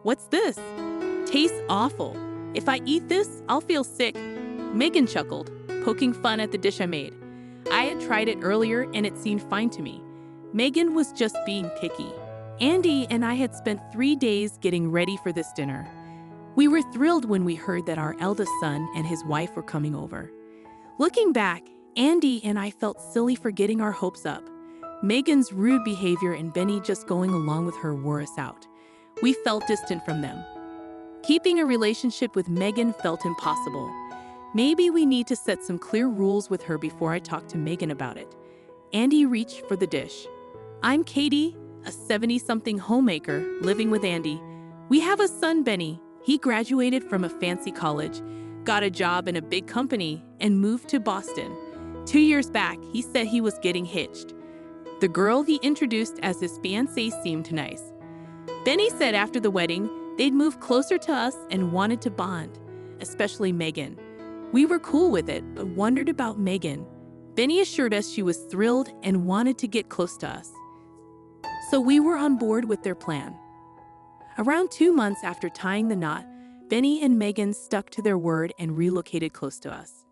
What's this? Tastes awful. If I eat this, I'll feel sick. Megan chuckled, poking fun at the dish I made. I had tried it earlier and it seemed fine to me. Megan was just being picky. Andy and I had spent 3 days getting ready for this dinner. We were thrilled when we heard that our eldest son and his wife were coming over. Looking back, Andy and I felt silly for getting our hopes up. Megan's rude behavior and Benny just going along with her wore us out. We felt distant from them. Keeping a relationship with Megan felt impossible. Maybe we need to set some clear rules with her before I talk to Megan about it. Andy reached for the dish. I'm Katie, a 70-something homemaker living with Andy. We have a son, Benny. He graduated from a fancy college, got a job in a big company, and moved to Boston. 2 years back, he said he was getting hitched. The girl he introduced as his fiancée seemed nice. Benny said after the wedding, they'd move closer to us and wanted to bond, especially Megan. We were cool with it, but wondered about Megan. Benny assured us she was thrilled and wanted to get close to us. So we were on board with their plan. Around 2 months after tying the knot, Benny and Megan stuck to their word and relocated close to us.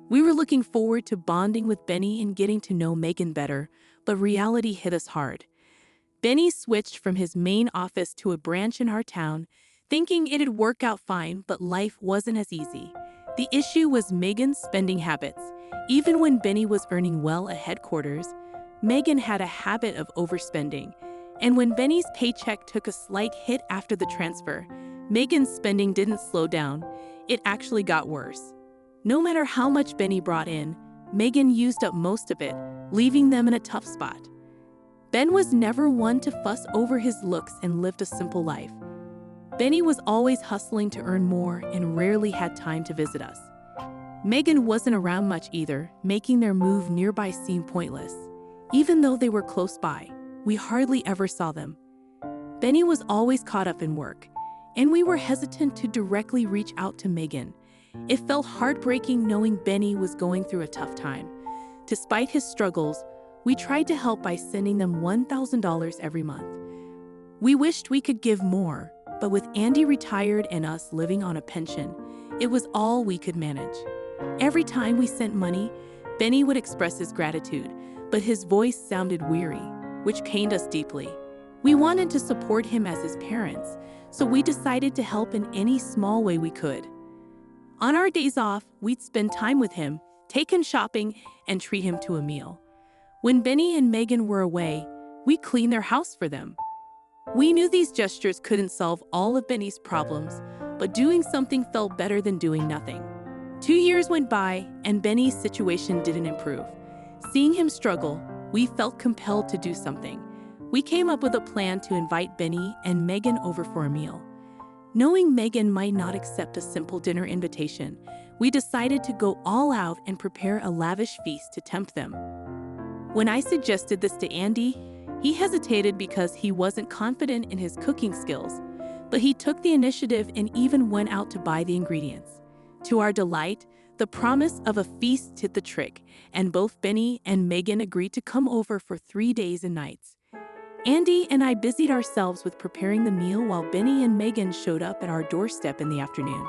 We were looking forward to bonding with Benny and getting to know Megan better, but reality hit us hard. Benny switched from his main office to a branch in our town, thinking it'd work out fine, but life wasn't as easy. The issue was Megan's spending habits. Even when Benny was earning well at headquarters, Megan had a habit of overspending. And when Benny's paycheck took a slight hit after the transfer, Megan's spending didn't slow down. It actually got worse. No matter how much Benny brought in, Megan used up most of it, leaving them in a tough spot. Ben was never one to fuss over his looks and lived a simple life. Benny was always hustling to earn more and rarely had time to visit us. Megan wasn't around much either, making their move nearby seem pointless. Even though they were close by, we hardly ever saw them. Benny was always caught up in work, and we were hesitant to directly reach out to Megan. It felt heartbreaking knowing Benny was going through a tough time. Despite his struggles, we tried to help by sending them $1,000 every month. We wished we could give more, but with Andy retired and us living on a pension, it was all we could manage. Every time we sent money, Benny would express his gratitude, but his voice sounded weary, which pained us deeply. We wanted to support him as his parents, so we decided to help in any small way we could. On our days off, we'd spend time with him, take him shopping, and treat him to a meal. When Benny and Megan were away, we cleaned their house for them. We knew these gestures couldn't solve all of Benny's problems, but doing something felt better than doing nothing. 2 years went by, and Benny's situation didn't improve. Seeing him struggle, we felt compelled to do something. We came up with a plan to invite Benny and Megan over for a meal. Knowing Megan might not accept a simple dinner invitation, we decided to go all out and prepare a lavish feast to tempt them. When I suggested this to Andy, he hesitated because he wasn't confident in his cooking skills, but he took the initiative and even went out to buy the ingredients. To our delight, the promise of a feast hit the trick, and both Benny and Megan agreed to come over for 3 days and nights. Andy and I busied ourselves with preparing the meal while Benny and Megan showed up at our doorstep in the afternoon.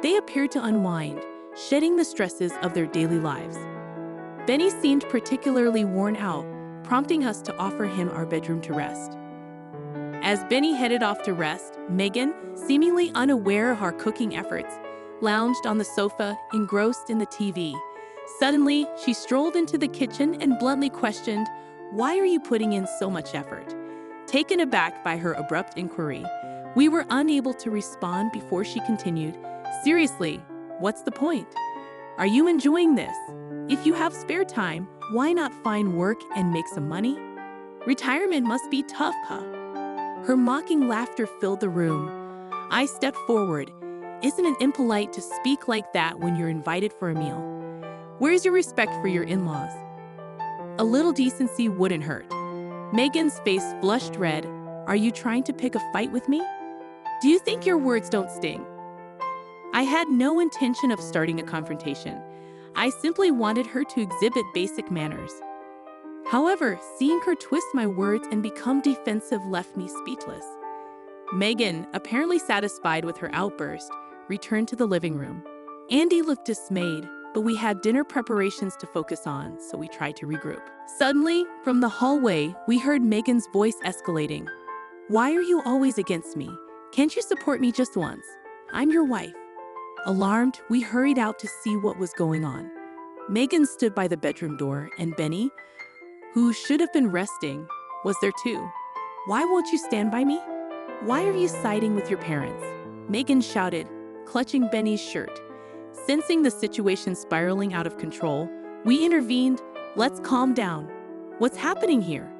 They appeared to unwind, shedding the stresses of their daily lives. Benny seemed particularly worn out, prompting us to offer him our bedroom to rest. As Benny headed off to rest, Megan, seemingly unaware of our cooking efforts, lounged on the sofa, engrossed in the TV. Suddenly, she strolled into the kitchen and bluntly questioned, "Why are you putting in so much effort?" Taken aback by her abrupt inquiry, we were unable to respond before she continued, "Seriously, what's the point? Are you enjoying this? If you have spare time, why not find work and make some money? Retirement must be tough, huh?" Her mocking laughter filled the room. I stepped forward. Isn't it impolite to speak like that when you're invited for a meal? Where's your respect for your in-laws? A little decency wouldn't hurt. Megan's face flushed red. Are you trying to pick a fight with me? Do you think your words don't sting? I had no intention of starting a confrontation. I simply wanted her to exhibit basic manners. However, seeing her twist my words and become defensive left me speechless. Megan, apparently satisfied with her outburst, returned to the living room. Andy looked dismayed, but we had dinner preparations to focus on, so we tried to regroup. Suddenly, from the hallway, we heard Megan's voice escalating. "Why are you always against me? Can't you support me just once? I'm your wife." Alarmed, we hurried out to see what was going on. Megan stood by the bedroom door, and Benny, who should have been resting, was there too. "Why won't you stand by me? Why are you siding with your parents?" Megan shouted, clutching Benny's shirt. Sensing the situation spiraling out of control, we intervened. "Let's calm down. What's happening here?"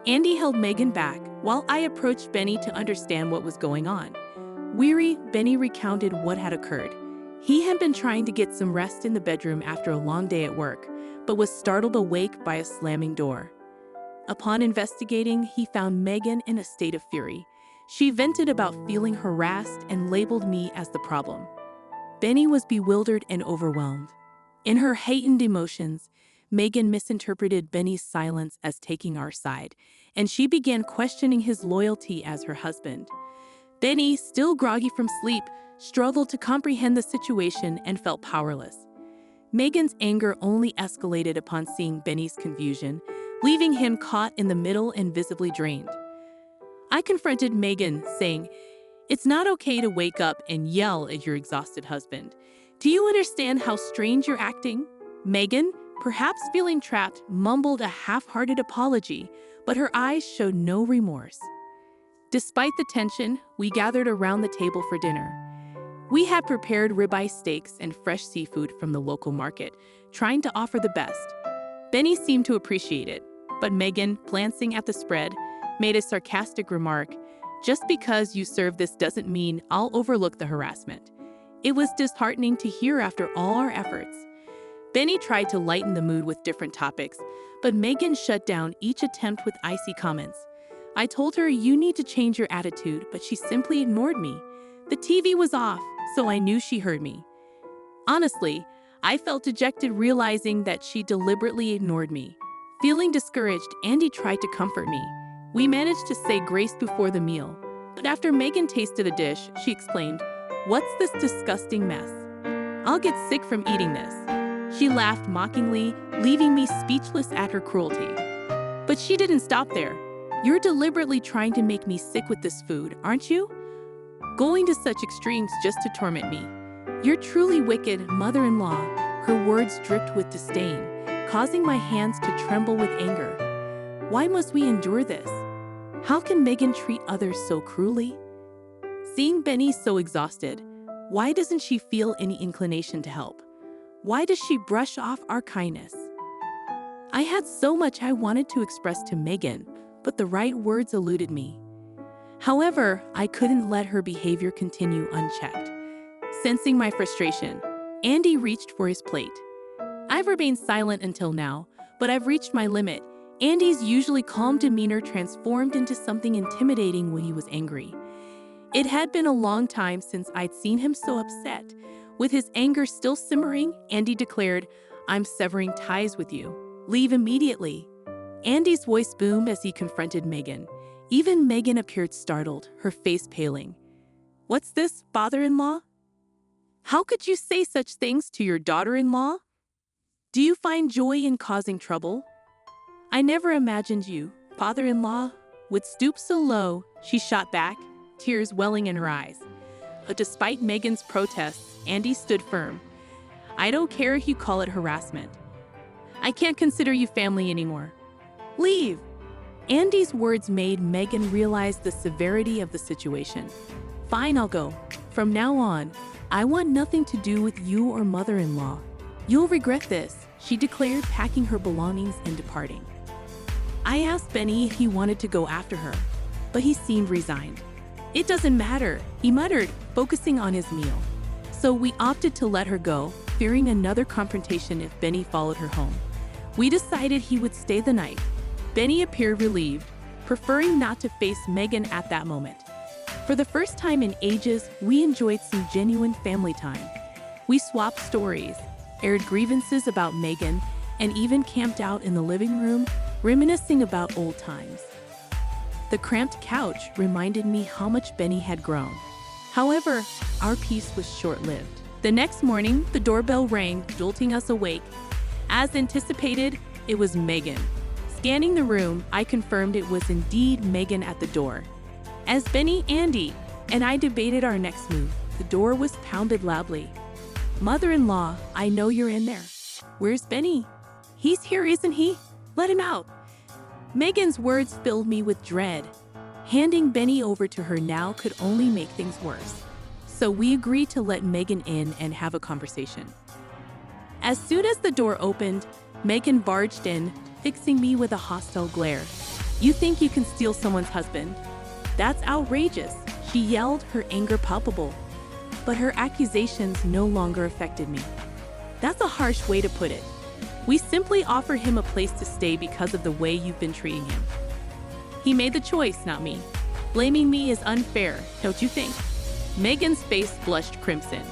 Andy held Megan back while I approached Benny to understand what was going on. Weary, Benny recounted what had occurred. He had been trying to get some rest in the bedroom after a long day at work, but was startled awake by a slamming door. Upon investigating, he found Megan in a state of fury. She vented about feeling harassed and labeled me as the problem. Benny was bewildered and overwhelmed. In her heightened emotions, Megan misinterpreted Benny's silence as taking our side, and she began questioning his loyalty as her husband. Benny, still groggy from sleep, struggled to comprehend the situation and felt powerless. Megan's anger only escalated upon seeing Benny's confusion, leaving him caught in the middle and visibly drained. I confronted Megan, saying, "It's not okay to wake up and yell at your exhausted husband. Do you understand how strange you're acting?" Megan, perhaps feeling trapped, mumbled a half-hearted apology, but her eyes showed no remorse. Despite the tension, we gathered around the table for dinner. We had prepared ribeye steaks and fresh seafood from the local market, trying to offer the best. Benny seemed to appreciate it, but Megan, glancing at the spread, made a sarcastic remark, "Just because you serve this doesn't mean I'll overlook the harassment." It was disheartening to hear after all our efforts. Benny tried to lighten the mood with different topics, but Megan shut down each attempt with icy comments. I told her, "You need to change your attitude," but she simply ignored me. The TV was off, so I knew she heard me. Honestly, I felt dejected realizing that she deliberately ignored me. Feeling discouraged, Andy tried to comfort me. We managed to say grace before the meal, but after Megan tasted a dish, she exclaimed, "What's this disgusting mess? I'll get sick from eating this." She laughed mockingly, leaving me speechless at her cruelty. But she didn't stop there. "You're deliberately trying to make me sick with this food, aren't you? Going to such extremes just to torment me. You're truly wicked, mother-in-law." Her words dripped with disdain, causing my hands to tremble with anger. Why must we endure this? How can Megan treat others so cruelly? Seeing Benny so exhausted, why doesn't she feel any inclination to help? Why does she brush off our kindness? I had so much I wanted to express to Megan, but the right words eluded me. However, I couldn't let her behavior continue unchecked. Sensing my frustration, Andy reached for his plate. I've remained silent until now, but I've reached my limit. Andy's usually calm demeanor transformed into something intimidating when he was angry. It had been a long time since I'd seen him so upset. With his anger still simmering, Andy declared, "I'm severing ties with you. Leave immediately." Andy's voice boomed as he confronted Megan. Even Megan appeared startled, her face paling. "What's this, father-in-law? How could you say such things to your daughter-in-law? Do you find joy in causing trouble? I never imagined you, father-in-law, would stoop so low," she shot back, tears welling in her eyes. But despite Megan's protests, Andy stood firm. "I don't care if you call it harassment. I can't consider you family anymore. Leave." Andy's words made Megan realize the severity of the situation. "Fine, I'll go. From now on, I want nothing to do with you or mother-in-law. You'll regret this," she declared, packing her belongings and departing. I asked Benny if he wanted to go after her, but he seemed resigned. "It doesn't matter," he muttered, focusing on his meal. So we opted to let her go, fearing another confrontation if Benny followed her home. We decided he would stay the night. Benny appeared relieved, preferring not to face Megan at that moment. For the first time in ages, we enjoyed some genuine family time. We swapped stories, aired grievances about Megan, and even camped out in the living room, reminiscing about old times. The cramped couch reminded me how much Benny had grown. However, our peace was short-lived. The next morning, the doorbell rang, jolting us awake. As anticipated, it was Megan. Scanning the room, I confirmed it was indeed Megan at the door. As Benny, Andy, and I debated our next move, the door was pounded loudly. "Mother-in-law, I know you're in there. Where's Benny? He's here, isn't he? Let him out." Megan's words filled me with dread. Handing Benny over to her now could only make things worse. So we agreed to let Megan in and have a conversation. As soon as the door opened, Megan barged in, fixing me with a hostile glare. "You think you can steal someone's husband? That's outrageous," she yelled, her anger palpable. But her accusations no longer affected me. "That's a harsh way to put it. We simply offer him a place to stay because of the way you've been treating him. He made the choice, not me. Blaming me is unfair, don't you think?" Megan's face blushed crimson.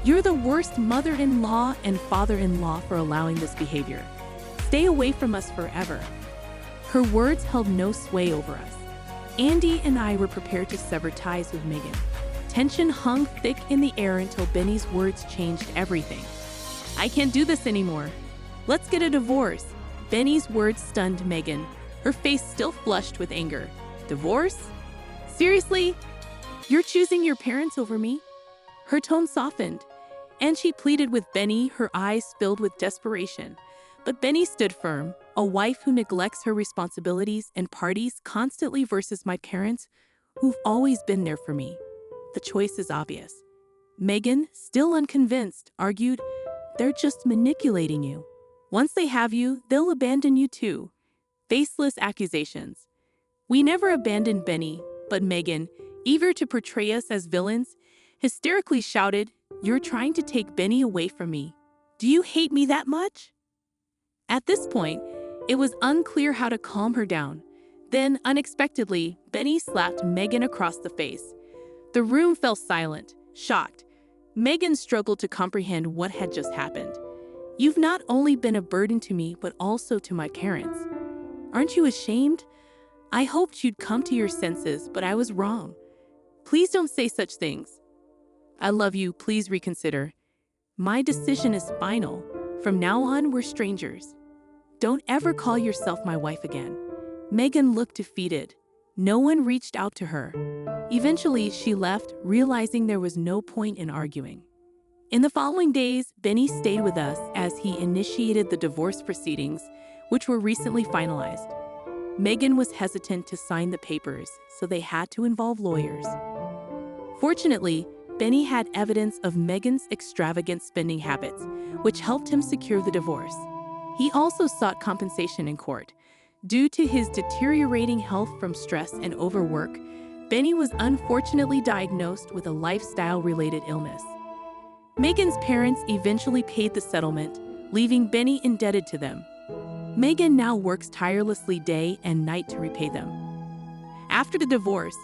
"You're the worst mother-in-law and father-in-law for allowing this behavior. Stay away from us forever." Her words held no sway over us. Andy and I were prepared to sever ties with Megan. Tension hung thick in the air until Benny's words changed everything. "I can't do this anymore. Let's get a divorce." Benny's words stunned Megan, her face still flushed with anger. "Divorce? Seriously? You're choosing your parents over me?" Her tone softened, and she pleaded with Benny, her eyes filled with desperation. But Benny stood firm. "A wife who neglects her responsibilities and parties constantly versus my parents, who've always been there for me. The choice is obvious." Megan, still unconvinced, argued, "They're just manipulating you. Once they have you, they'll abandon you too." Faceless accusations. We never abandoned Benny, but Megan, eager to portray us as villains, hysterically shouted, "You're trying to take Benny away from me. Do you hate me that much?" At this point, it was unclear how to calm her down. Then, unexpectedly, Benny slapped Megan across the face. The room fell silent, shocked. Megan struggled to comprehend what had just happened. "You've not only been a burden to me, but also to my parents. Aren't you ashamed? I hoped you'd come to your senses, but I was wrong. Please don't say such things. I love you, please reconsider. My decision is final. From now on, we're strangers. Don't ever call yourself my wife again." Megan looked defeated. No one reached out to her. Eventually, she left, realizing there was no point in arguing. In the following days, Benny stayed with us as he initiated the divorce proceedings, which were recently finalized. Megan was hesitant to sign the papers, so they had to involve lawyers. Fortunately, Benny had evidence of Megan's extravagant spending habits, which helped him secure the divorce. He also sought compensation in court. Due to his deteriorating health from stress and overwork, Benny was unfortunately diagnosed with a lifestyle-related illness. Megan's parents eventually paid the settlement, leaving Benny indebted to them. Megan now works tirelessly day and night to repay them. After the divorce,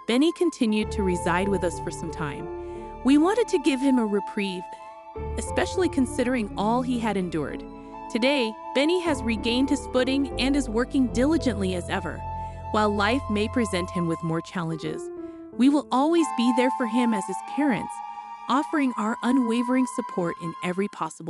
Benny continued to reside with us for some time. We wanted to give him a reprieve, especially considering all he had endured. Today, Benny has regained his footing and is working diligently as ever. While life may present him with more challenges, we will always be there for him as his parents, offering our unwavering support in every possible